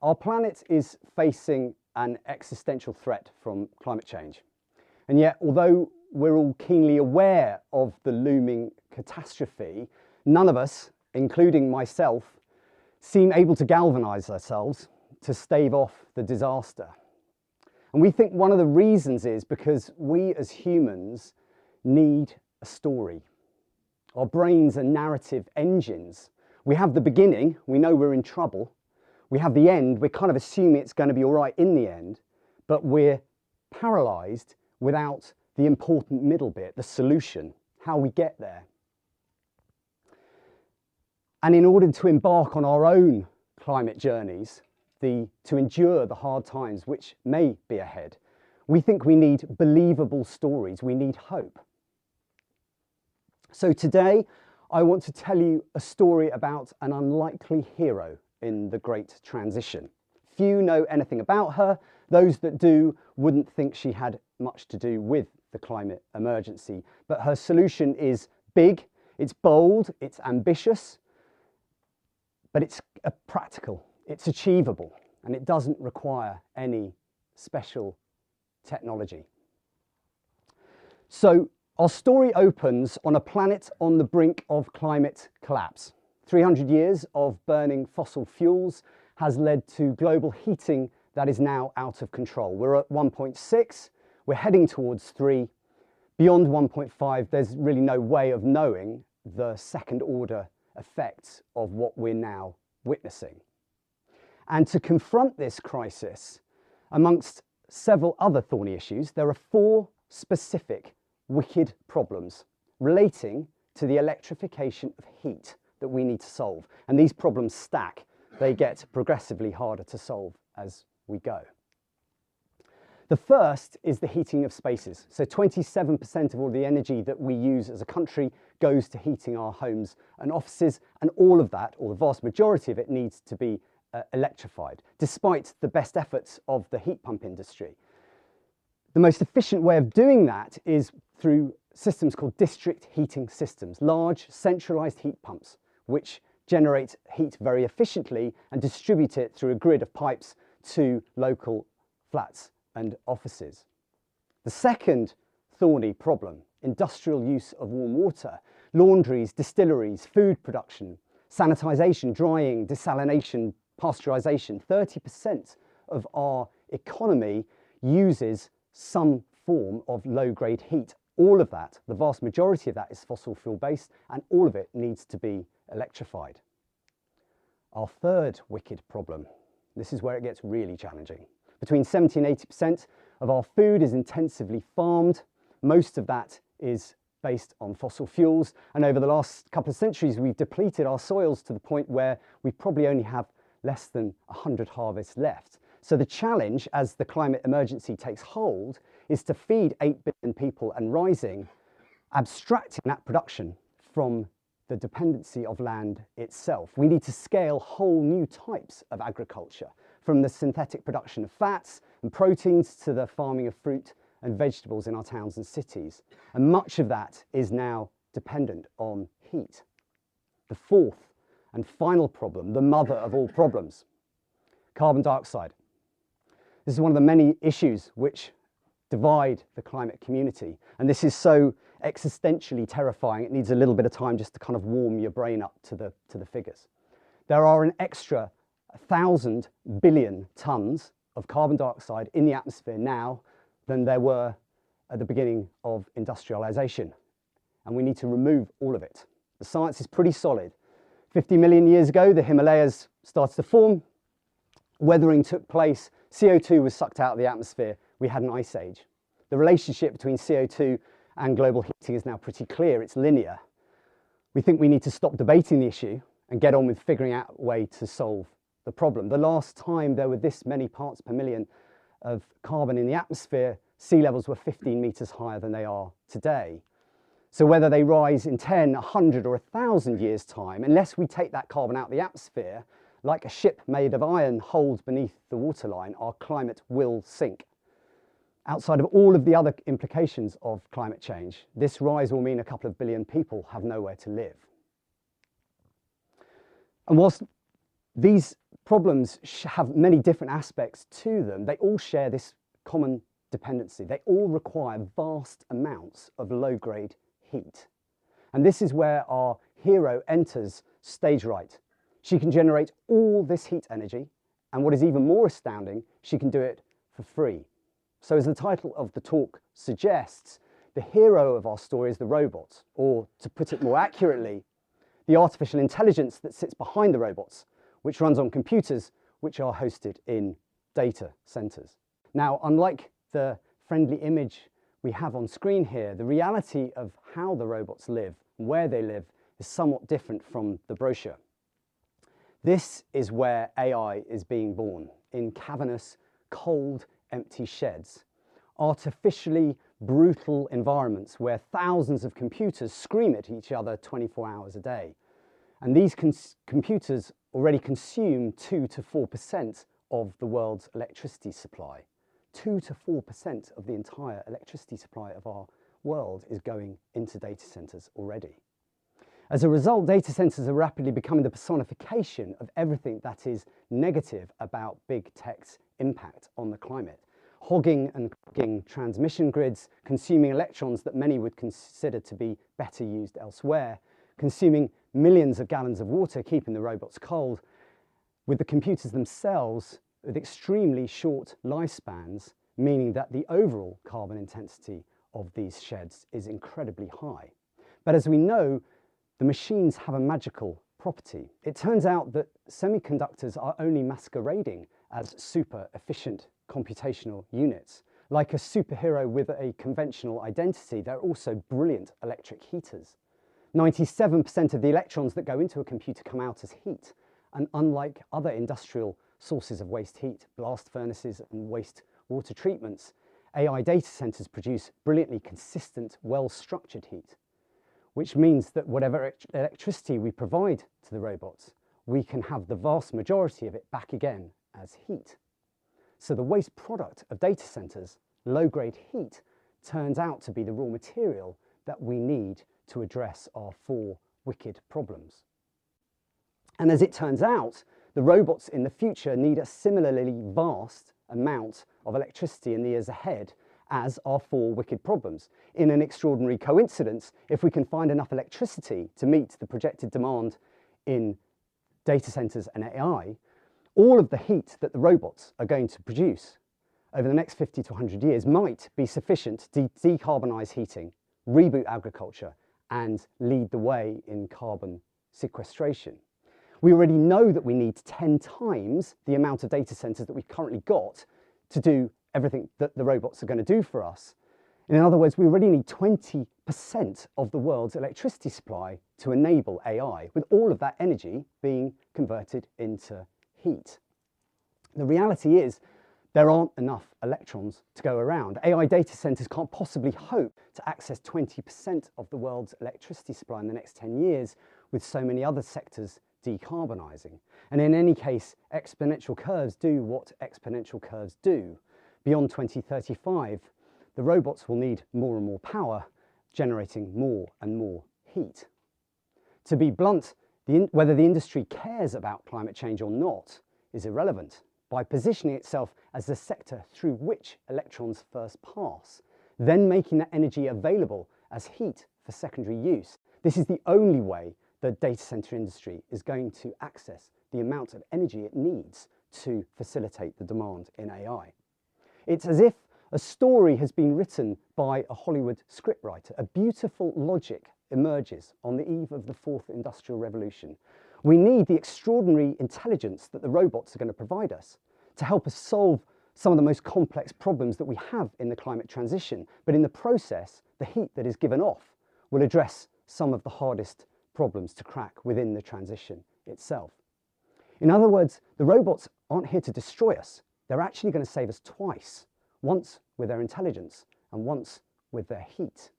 Our planet is facing an existential threat from climate change. And yet, although we're all keenly aware of the looming catastrophe, none of us, including myself, seem able to galvanise ourselves to stave off the disaster. And we think one of the reasons is because we as humans need a story. Our brains are narrative engines. We have the beginning, we know we're in trouble. We have the end, we're kind of assuming it's going to be all right in the end, but we're paralysed without the important middle bit, the solution, how we get there. And in order to embark on our own climate journeys, to endure the hard times which may be ahead, we think we need believable stories, we need hope. So today, I want to tell you a story about an unlikely hero in the Great Transition. Few know anything about her. Those that do wouldn't think she had much to do with the climate emergency. But her solution is big, it's bold, it's ambitious, but it's practical, it's achievable, and it doesn't require any special technology. So our story opens on a planet on the brink of climate collapse. 300 years of burning fossil fuels has led to global heating that is now out of control. We're at 1.6, we're heading towards 3. Beyond 1.5, there's really no way of knowing the second order effects of what we're now witnessing. And to confront this crisis, amongst several other thorny issues, there are 4 specific wicked problems relating to the electrification of heat that we need to solve. And these problems stack. They get progressively harder to solve as we go. The first is the heating of spaces. So 27% of all the energy that we use as a country goes to heating our homes and offices, and all of that, or the vast majority of it, needs to be electrified, despite the best efforts of the heat pump industry. The most efficient way of doing that is through systems called district heating systems, large centralised heat pumps, which generate heat very efficiently and distribute it through a grid of pipes to local flats and offices. The second thorny problem, industrial use of warm water, laundries, distilleries, food production, sanitisation, drying, desalination, pasteurisation. 30% of our economy uses some form of low-grade heat. All of that, the vast majority of that, is fossil fuel based, and all of it needs to be electrified. Our third wicked problem, this is where it gets really challenging. Between 70 and 80% of our food is intensively farmed. Most of that is based on fossil fuels, and over the last couple of centuries we've depleted our soils to the point where we probably only have less than 100 harvests left. So the challenge, as the climate emergency takes hold, is to feed 8 billion people and rising, abstracting that production from the dependency of land itself. We need to scale whole new types of agriculture, from the synthetic production of fats and proteins to the farming of fruit and vegetables in our towns and cities. And much of that is now dependent on heat. The fourth and final problem, the mother of all problems, carbon dioxide. This is one of the many issues which divide the climate community. And this is so existentially terrifying, it needs a little bit of time just to kind of warm your brain up to the figures. There are an extra 1,000 billion tonnes of carbon dioxide in the atmosphere now than there were at the beginning of industrialisation. And we need to remove all of it. The science is pretty solid. 50 million years ago, the Himalayas started to form. Weathering took place. CO2 was sucked out of the atmosphere. We had an ice age. The relationship between CO2 and global heating is now pretty clear. It's linear. We think we need to stop debating the issue and get on with figuring out a way to solve the problem. The last time there were this many parts per million of carbon in the atmosphere, sea levels were 15 metres higher than they are today. So whether they rise in 10, 100 or 1,000 years' time, unless we take that carbon out of the atmosphere, like a ship made of iron holed beneath the waterline, our climate will sink. Outside of all of the other implications of climate change, this rise will mean a couple of billion people have nowhere to live. And whilst these problems have many different aspects to them. They all share this common dependency. They all require vast amounts of low-grade heat. And this is where our hero enters stage right. She can generate all this heat energy, and what is even more astounding, she can do it for free. So as the title of the talk suggests, the hero of our story is the robot, or to put it more accurately, the artificial intelligence that sits behind the robots, which runs on computers which are hosted in data centers. Now, unlike the friendly image we have on screen here, the reality of how the robots live, where they live, is somewhat different from the brochure. This is where AI is being born, in cavernous, cold, empty sheds, artificially brutal environments where thousands of computers scream at each other 24 hours a day. And these computers already consume 2 to 4% of the world's electricity supply. 2 to 4% of the entire electricity supply of our world is going into data centers already. As a result, data centers are rapidly becoming the personification of everything that is negative about big tech's impact on the climate. Hogging and clogging transmission grids, consuming electrons that many would consider to be better used elsewhere, consuming millions of gallons of water, keeping the robots cold, with the computers themselves with extremely short lifespans, meaning that the overall carbon intensity of these sheds is incredibly high. But as we know, the machines have a magical property. It turns out that semiconductors are only masquerading as super efficient computational units. Like a superhero with a conventional identity, they're also brilliant electric heaters. 97% of the electrons that go into a computer come out as heat. And unlike other industrial sources of waste heat, blast furnaces and waste water treatments, AI data centers produce brilliantly consistent, well-structured heat, which means that whatever electricity we provide to the robots, we can have the vast majority of it back again as heat. So the waste product of data centers, low-grade heat, turns out to be the raw material that we need to address our 4 wicked problems. And as it turns out, the robots in the future need a similarly vast amount of electricity in the years ahead as our 4 wicked problems. In an extraordinary coincidence, if we can find enough electricity to meet the projected demand in data centers and AI, all of the heat that the robots are going to produce over the next 50 to 100 years might be sufficient to decarbonize heating, reboot agriculture, and lead the way in carbon sequestration. We already know that we need 10 times the amount of data centers that we've currently got to do everything that the robots are going to do for us. In other words, we already need 20% of the world's electricity supply to enable AI, with all of that energy being converted into heat. The reality is there aren't enough electrons to go around. AI data centers can't possibly hope to access 20% of the world's electricity supply in the next 10 years, with so many other sectors decarbonising. And in any case, exponential curves do what exponential curves do. Beyond 2035, the robots will need more and more power, generating more and more heat. To be blunt, whether the industry cares about climate change or not is irrelevant. By positioning itself as the sector through which electrons first pass, then making that energy available as heat for secondary use, this is the only way the data center industry is going to access the amount of energy it needs to facilitate the demand in AI. It's as if a story has been written by a Hollywood scriptwriter. A beautiful logic emerges on the eve of the 4th Industrial Revolution. We need the extraordinary intelligence that the robots are going to provide us to help us solve some of the most complex problems that we have in the climate transition. But in the process, the heat that is given off will address some of the hardest problems to crack within the transition itself. In other words, the robots aren't here to destroy us. They're actually going to save us twice, once with their intelligence and once with their heat.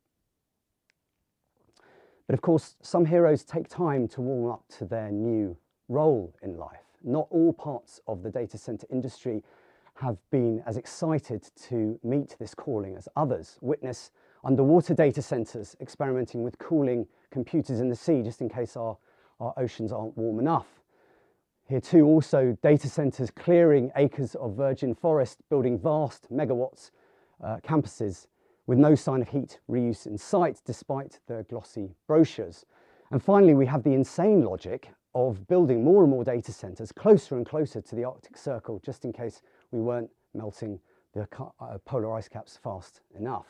But of course, some heroes take time to warm up to their new role in life. Not all parts of the data center industry have been as excited to meet this calling as others. Witness underwater data centers experimenting with cooling computers in the sea just in case our oceans aren't warm enough. Here too, also data centers clearing acres of virgin forest, building vast megawatts campuses with no sign of heat reuse in sight, despite the glossy brochures. And finally, we have the insane logic of building more and more data centers closer and closer to the Arctic Circle, just in case we weren't melting the polar ice caps fast enough.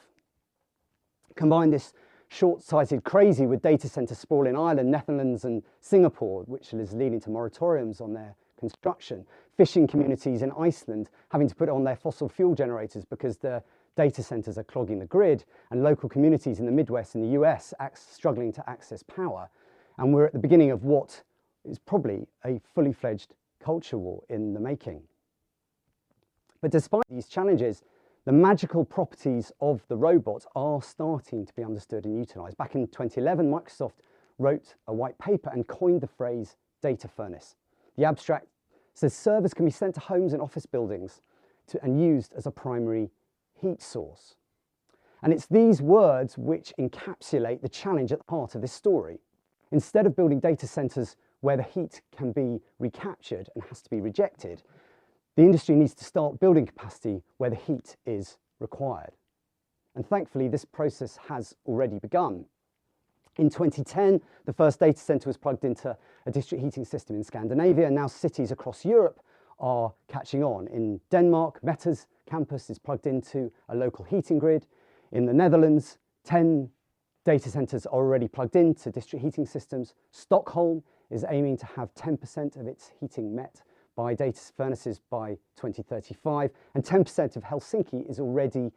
Combine this short-sighted crazy with data center sprawl in Ireland, Netherlands and Singapore, which is leading to moratoriums on their construction. Fishing communities in Iceland having to put on their fossil fuel generators because their data centers are clogging the grid, and local communities in the Midwest in the US struggling to access power. And we're at the beginning of what is probably a fully fledged culture war in the making. But despite these challenges, the magical properties of the robot are starting to be understood and utilised. Back in 2011, Microsoft wrote a white paper and coined the phrase data furnace. The abstract says servers can be sent to homes and office buildings and used as a primary heat source. And it's these words which encapsulate the challenge at the heart of this story. Instead of building data centres where the heat can be recaptured and has to be rejected, the industry needs to start building capacity where the heat is required. And thankfully, this process has already begun. In 2010, the first data centre was plugged into a district heating system in Scandinavia, and now cities across Europe are catching on. In Denmark, Meta's campus is plugged into a local heating grid. In the Netherlands, 10 data centres are already plugged into district heating systems. Stockholm is aiming to have 10% of its heating met by data furnaces by 2035, and 10% of Helsinki is already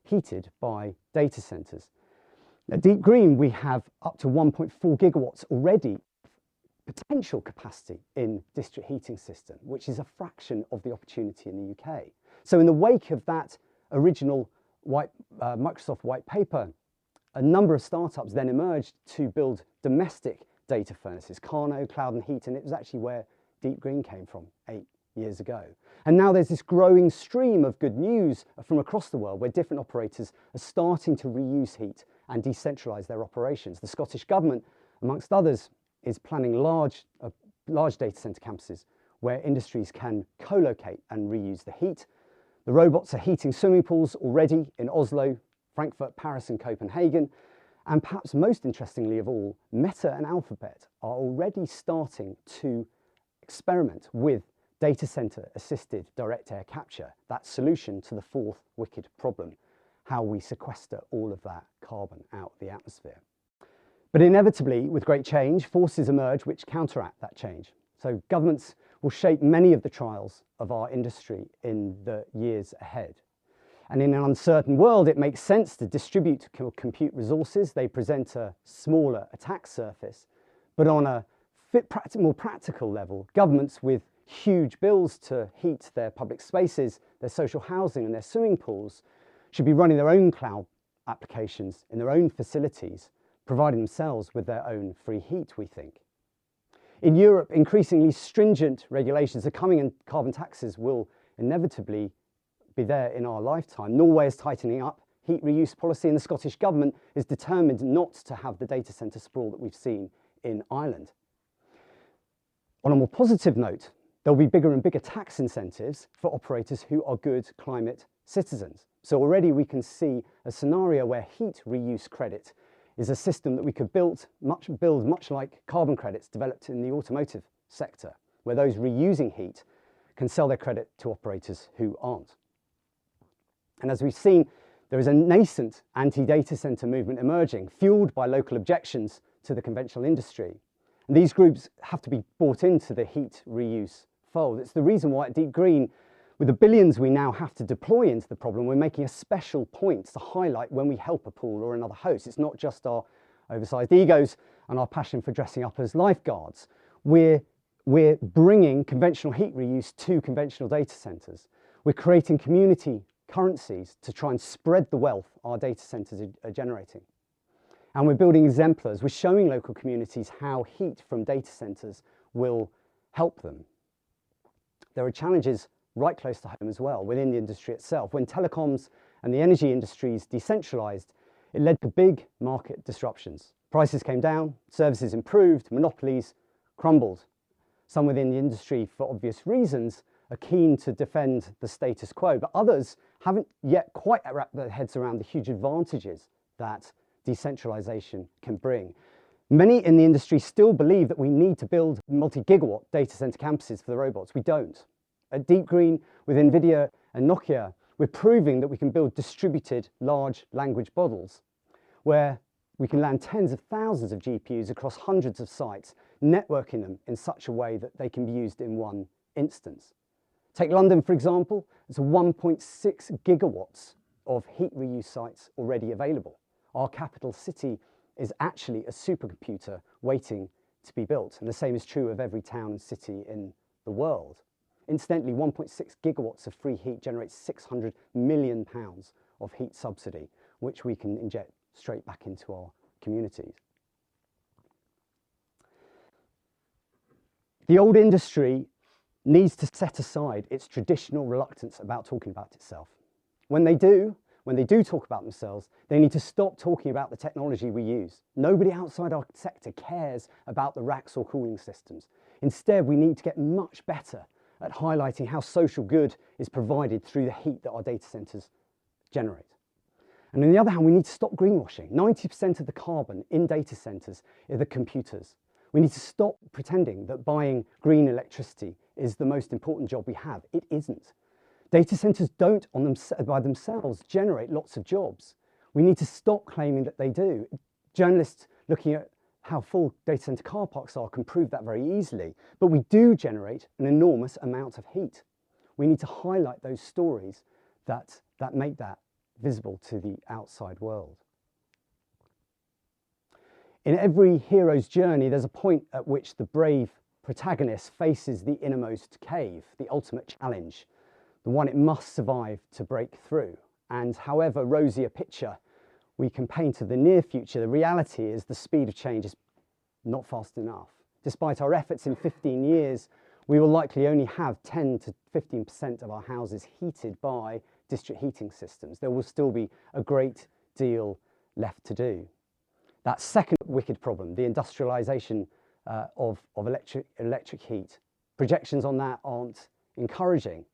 heated by data centres. At Deep Green, we have up to 1.4 gigawatts already potential capacity in district heating system, which is a fraction of the opportunity in the UK. So in the wake of that original Microsoft white paper, a number of startups then emerged to build domestic data furnaces, Carno, Cloud and Heat, and it was actually where Deep Green came from 8 years ago. And now there's this growing stream of good news from across the world where different operators are starting to reuse heat and decentralise their operations. The Scottish Government, amongst others, is planning large data centre campuses where industries can co-locate and reuse the heat. The robots are heating swimming pools already in Oslo, Frankfurt, Paris and Copenhagen. And perhaps most interestingly of all, Meta and Alphabet are already starting to experiment with data center assisted direct air capture, that solution to the fourth wicked problem, how we sequester all of that carbon out of the atmosphere. But inevitably, with great change, forces emerge which counteract that change. So governments will shape many of the trials of our industry in the years ahead. And in an uncertain world, it makes sense to distribute compute resources. They present a smaller attack surface, but on a more practical level, governments with huge bills to heat their public spaces, their social housing and their swimming pools should be running their own cloud applications in their own facilities, providing themselves with their own free heat, we think. In Europe, increasingly stringent regulations are coming and carbon taxes will inevitably be there in our lifetime. Norway is tightening up heat reuse policy and the Scottish Government is determined not to have the data centre sprawl that we've seen in Ireland. On a more positive note, there'll be bigger and bigger tax incentives for operators who are good climate citizens. So already we can see a scenario where heat reuse credit is a system that we could build much like carbon credits developed in the automotive sector, where those reusing heat can sell their credit to operators who aren't. And as we've seen, there is a nascent anti-data centre movement emerging, fuelled by local objections to the conventional industry. And these groups have to be brought into the heat reuse fold. It's the reason why at Deep Green, with the billions we now have to deploy into the problem, we're making a special point to highlight when we help a pool or another host. It's not just our oversized egos and our passion for dressing up as lifeguards. We're bringing conventional heat reuse to conventional data centres. We're creating community currencies to try and spread the wealth our data centres are generating. And we're building exemplars. We're showing local communities how heat from data centres will help them. There are challenges right close to home as well, within the industry itself. When telecoms and the energy industries decentralised, it led to big market disruptions. Prices came down, services improved, monopolies crumbled. Some within the industry, for obvious reasons, are keen to defend the status quo, but others haven't yet quite wrapped their heads around the huge advantages that decentralization can bring. Many in the industry still believe that we need to build multi-gigawatt data center campuses for the robots. We don't. At Deep Green, with NVIDIA and Nokia, we're proving that we can build distributed large language models where we can land tens of thousands of GPUs across hundreds of sites, networking them in such a way that they can be used in one instance. Take London, for example. There's 1.6 gigawatts of heat reuse sites already available. Our capital city is actually a supercomputer waiting to be built. And the same is true of every town and city in the world. Incidentally, 1.6 gigawatts of free heat generates £600 million of heat subsidy, which we can inject straight back into our communities. The old industry needs to set aside its traditional reluctance about talking about itself. When they do talk about themselves, they need to stop talking about the technology we use. Nobody outside our sector cares about the racks or cooling systems. Instead, we need to get much better at highlighting how social good is provided through the heat that our data centers generate. And on the other hand, we need to stop greenwashing. 90% of the carbon in data centers are the computers. We need to stop pretending that buying green electricity is the most important job we have. It isn't. Data centers don't by themselves generate lots of jobs. We need to stop claiming that they do. Journalists looking at how full data center car parks are can prove that very easily. But we do generate an enormous amount of heat. We need to highlight those stories that make that visible to the outside world. In every hero's journey, there's a point at which the brave protagonist faces the innermost cave, the ultimate challenge, the one it must survive to break through. And however rosy a picture we can paint of the near future, the reality is the speed of change is not fast enough. Despite our efforts in 15 years, we will likely only have 10 to 15% of our houses heated by district heating systems. There will still be a great deal left to do. That second wicked problem, the industrialization of electric heat, projections on that aren't encouraging.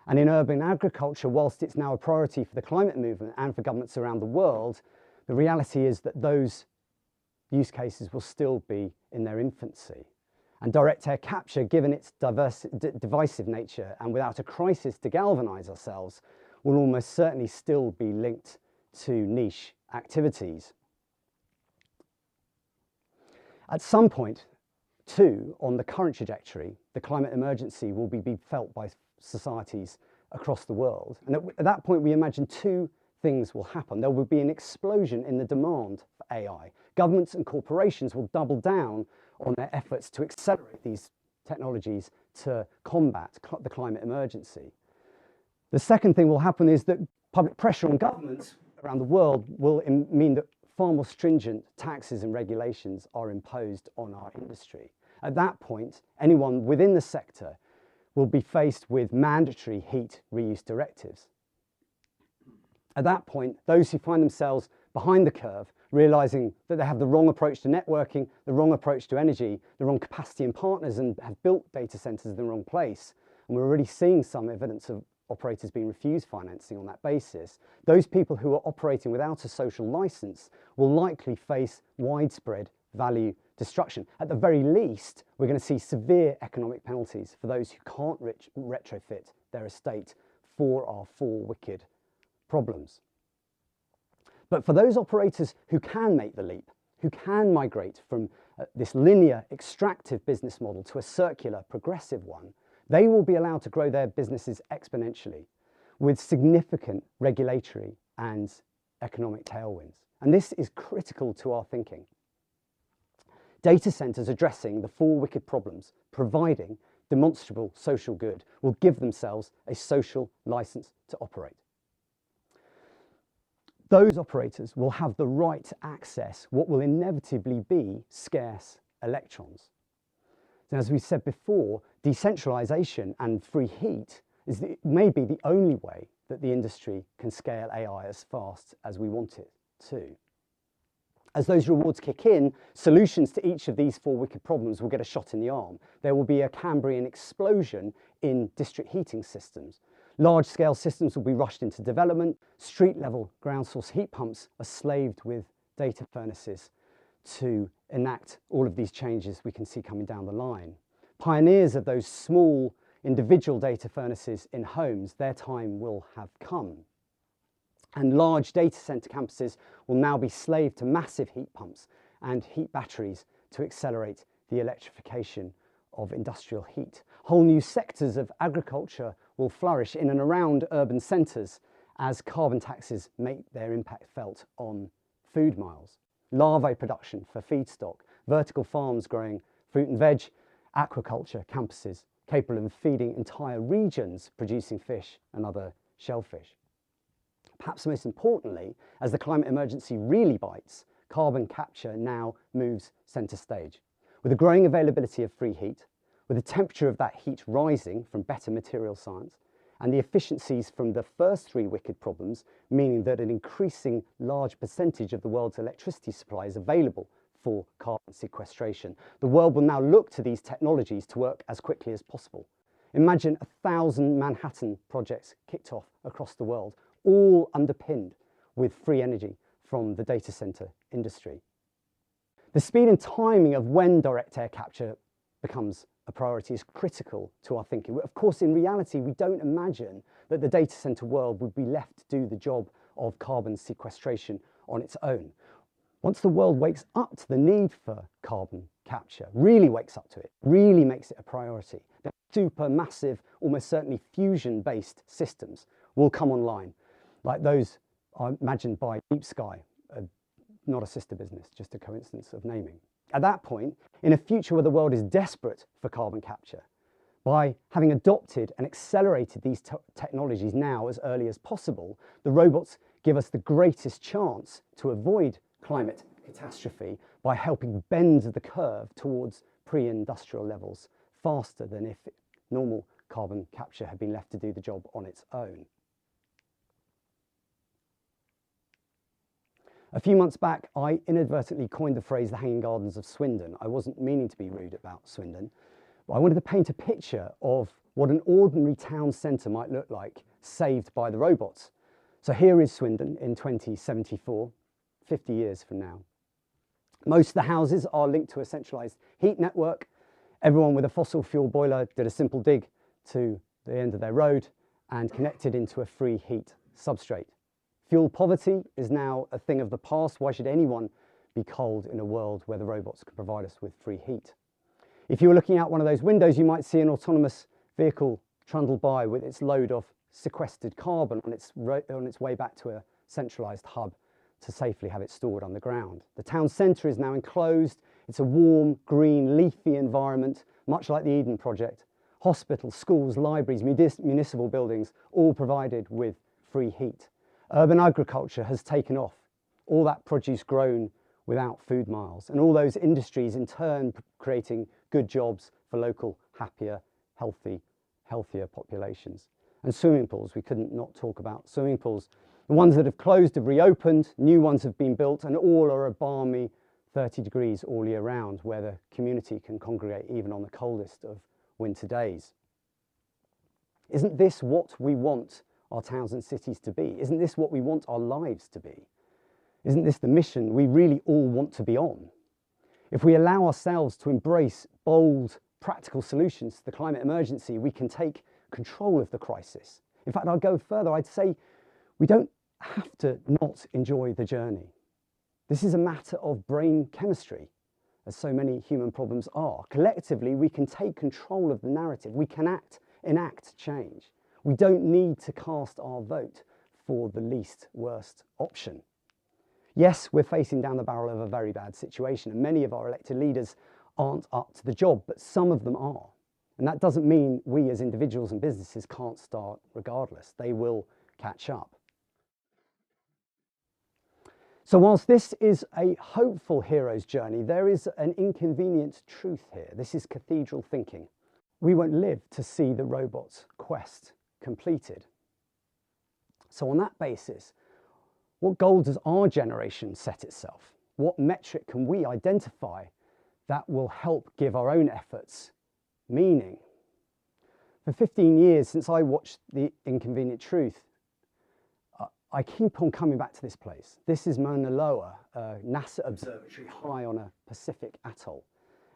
And in urban agriculture, whilst it's now a priority for the climate movement and for governments around the world, the reality is that those use cases will still be in their infancy. And direct air capture, given its divisive nature and without a crisis to galvanise ourselves, will almost certainly still be linked to niche activities. At some point, too, on the current trajectory, the climate emergency will be felt by societies across the world. And at that point, we imagine two things will happen. There will be an explosion in the demand for AI. Governments and corporations will double down on their efforts to accelerate these technologies to combat the climate emergency. The second thing will happen is that public pressure on governments around the world will mean that far more stringent taxes and regulations are imposed on our industry. At that point, anyone within the sector will be faced with mandatory heat reuse directives. At that point, those who find themselves behind the curve, realizing that they have the wrong approach to networking, the wrong approach to energy, the wrong capacity and partners, and have built data centers in the wrong place, and we're already seeing some evidence of operators being refused financing on that basis, those people who are operating without a social license will likely face widespread value destruction. At the very least, we're going to see severe economic penalties for those who can't retrofit their estate for our four wicked problems. But for those operators who can make the leap, who can migrate from this linear extractive business model to a circular progressive one, they will be allowed to grow their businesses exponentially with significant regulatory and economic tailwinds. And this is critical to our thinking. Data centers addressing the four wicked problems, providing demonstrable social good, will give themselves a social license to operate. Those operators will have the right to access what will inevitably be scarce electrons. And as we said before, decentralization and free heat may be the only way that the industry can scale AI as fast as we want it to. As those rewards kick in, solutions to each of these four wicked problems will get a shot in the arm. There will be a Cambrian explosion in district heating systems. Large-scale systems will be rushed into development. Street-level ground source heat pumps are slaved with data furnaces to enact all of these changes we can see coming down the line. Pioneers of those small individual data furnaces in homes, their time will have come. And large data center campuses will now be slaved to massive heat pumps and heat batteries to accelerate the electrification of industrial heat. Whole new sectors of agriculture will flourish in and around urban centres as carbon taxes make their impact felt on food miles. Larvae production for feedstock, vertical farms growing fruit and veg, aquaculture campuses capable of feeding entire regions producing fish and other shellfish. Perhaps most importantly, as the climate emergency really bites, carbon capture now moves centre stage. With the growing availability of free heat, with the temperature of that heat rising from better material science, and the efficiencies from the first three wicked problems, meaning that an increasing large percentage of the world's electricity supply is available for carbon sequestration, the world will now look to these technologies to work as quickly as possible. Imagine 1,000 Manhattan projects kicked off across the world, all underpinned with free energy from the data center industry. The speed and timing of when direct air capture becomes a priority is critical to our thinking. Of course, in reality, we don't imagine that the data center world would be left to do the job of carbon sequestration on its own. Once the world wakes up to the need for carbon capture, really wakes up to it, really makes it a priority, then super massive, almost certainly fusion-based systems will come online, like those imagined by Deep Sky, not a sister business, just a coincidence of naming. At that point, in a future where the world is desperate for carbon capture, by having adopted and accelerated these technologies now as early as possible, the robots give us the greatest chance to avoid climate catastrophe by helping bend the curve towards pre-industrial levels faster than if normal carbon capture had been left to do the job on its own. A few months back, I inadvertently coined the phrase the Hanging Gardens of Swindon. I wasn't meaning to be rude about Swindon, but I wanted to paint a picture of what an ordinary town centre might look like saved by the robots. So here is Swindon in 2074, 50 years from now. Most of the houses are linked to a centralised heat network. Everyone with a fossil fuel boiler did a simple dig to the end of their road and connected into a free heat substrate. Fuel poverty is now a thing of the past. Why should anyone be cold in a world where the robots can provide us with free heat? If you were looking out one of those windows, you might see an autonomous vehicle trundle by with its load of sequestered carbon on its way back to a centralised hub to safely have it stored underground. The town centre is now enclosed. It's a warm, green, leafy environment, much like the Eden Project. Hospitals, schools, libraries, municipal buildings, all provided with free heat. Urban agriculture has taken off, all that produce grown without food miles, and all those industries in turn creating good jobs for local, happier, healthier populations. And swimming pools, we couldn't not talk about swimming pools. The ones that have closed have reopened, new ones have been built, and all are a balmy 30 degrees all year round, where the community can congregate even on the coldest of winter days. Isn't this what we want our towns and cities to be? Isn't this what we want our lives to be? Isn't this the mission we really all want to be on? If we allow ourselves to embrace bold, practical solutions to the climate emergency, we can take control of the crisis. In fact, I'd go further. I'd say we don't have to not enjoy the journey. This is a matter of brain chemistry, as so many human problems are. Collectively, we can take control of the narrative. We can enact change. We don't need to cast our vote for the least worst option. Yes, we're facing down the barrel of a very bad situation, and many of our elected leaders aren't up to the job, but some of them are. And that doesn't mean we as individuals and businesses can't start regardless. They will catch up. So whilst this is a hopeful hero's journey, there is an inconvenient truth here. This is cathedral thinking. We won't live to see the robot's quest completed. So on that basis, what goal does our generation set itself? What metric can we identify that will help give our own efforts meaning? For 15 years since I watched The Inconvenient Truth, I keep on coming back to this place. This is Mauna Loa, a NASA observatory high on a Pacific atoll.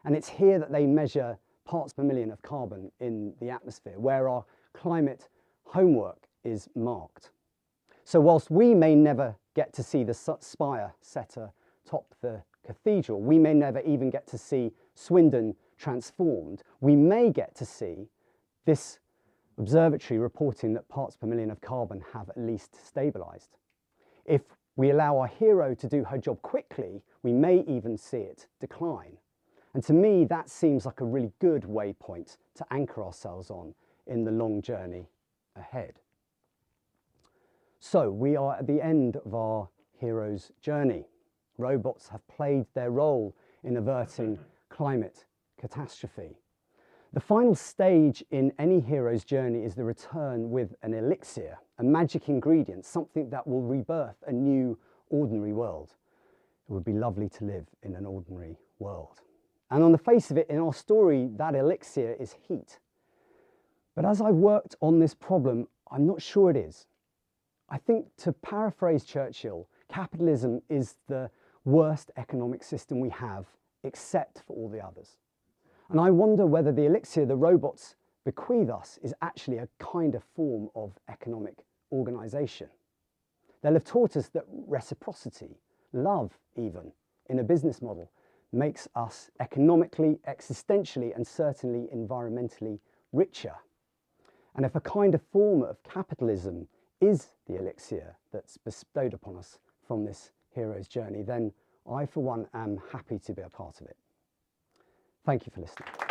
And it's here that they measure parts per million of carbon in the atmosphere, where our climate homework is marked. So whilst we may never get to see the spire set atop the cathedral, we may never even get to see Swindon transformed, we may get to see this observatory reporting that parts per million of carbon have at least stabilised. If we allow our hero to do her job quickly, we may even see it decline. And to me, that seems like a really good waypoint to anchor ourselves on in the long journey ahead. So we are at the end of our hero's journey. Robots have played their role in averting climate catastrophe. The final stage in any hero's journey is the return with an elixir, a magic ingredient, something that will rebirth a new ordinary world. It would be lovely to live in an ordinary world. And on the face of it, in our story, that elixir is heat. But as I've worked on this problem, I'm not sure it is. I think, to paraphrase Churchill, capitalism is the worst economic system we have, except for all the others. And I wonder whether the elixir the robots bequeath us is actually a kind of form of economic organisation. They'll have taught us that reciprocity, love even, in a business model, makes us economically, existentially, and certainly environmentally richer. And if a kind of form of capitalism is the elixir that's bestowed upon us from this hero's journey, then I, for one, am happy to be a part of it. Thank you for listening.